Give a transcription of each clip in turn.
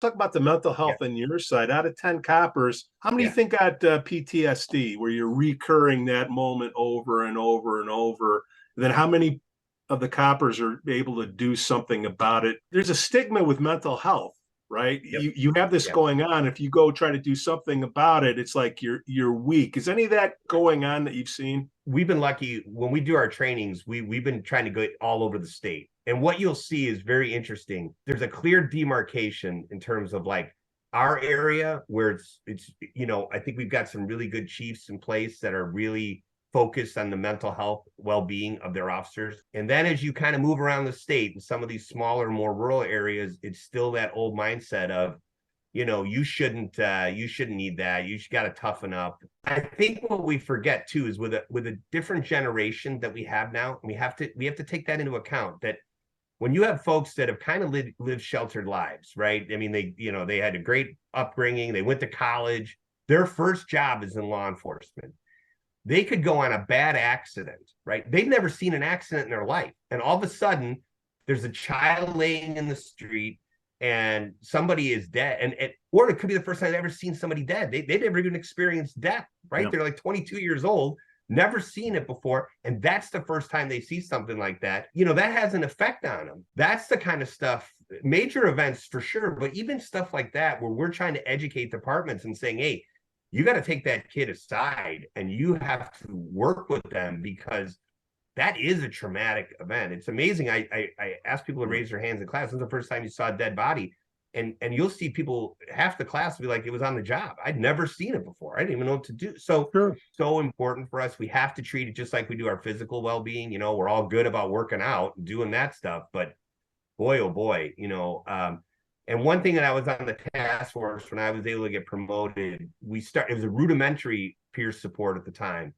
Talk about the mental Yeah. health on your side. Out of 10 coppers, how many Yeah. think got PTSD, where you're recurring that moment over and over and over? And then how many of the coppers are able to do something about it? There's a stigma with mental health, right? Yep. You have this Yep. going on. If you go try to do something about it, it's like you're weak. Is any of that going on that you've seen? We've been lucky when we do our trainings. We've been trying to go all over the state, and what you'll see is very interesting. There's a clear demarcation in terms of like our area where it's I think we've got some really good chiefs in place that are really focused on the mental health well-being of their officers. And then as you kind of move around the state in some of these smaller, more rural areas, it's still that old mindset of you shouldn't need that. You got to toughen up. I think what we forget too is with a different generation that we have now, we have to take that into account, that when you have folks that have kind of lived sheltered lives, right? I mean, they had a great upbringing, they went to college, their first job is in law enforcement. They could go on a bad accident, right? They've never seen an accident in their life, and all of a sudden there's a child laying in the street and somebody is dead, or it could be the first time they've ever seen somebody dead. They never even experienced death, right? Yeah. They're like 22 years old, never seen it before, and that's the first time they see something like that. That has an effect on them. That's the kind of stuff, major events for sure, but even stuff like that where we're trying to educate departments and saying, hey, you got to take that kid aside and you have to work with them, because that is a traumatic event. It's amazing. I asked people to raise their hands in class. This is the first time you saw a dead body. And you'll see people, half the class will be like, it was on the job. I'd never seen it before. I didn't even know what to do. So, Sure. so important for us. We have to treat it just like we do our physical well-being. We're all good about working out and doing that stuff, but boy, oh boy, and one thing that I was on the task force when I was able to get promoted, it was a rudimentary peer support at the time.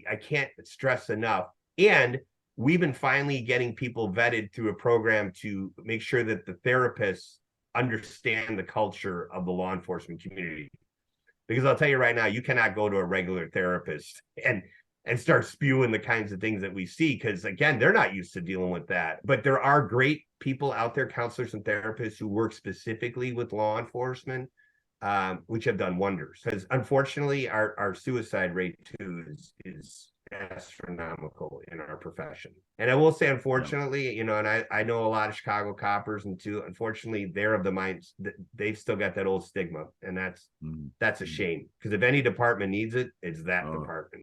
I can't stress enough. And we've been finally getting people vetted through a program to make sure that the therapists understand the culture of the law enforcement community. Because I'll tell you right now, you cannot go to a regular therapist and start spewing the kinds of things that we see, because again, they're not used to dealing with that. But there are great people out there, counselors and therapists, who work specifically with law enforcement, which have done wonders. Because unfortunately, our suicide rate too is astronomical in our profession. And I will say, unfortunately, and I know a lot of Chicago coppers, and too, unfortunately, they're of the minds that they've still got that old stigma, and that's a shame, because if any department needs it, it's that department.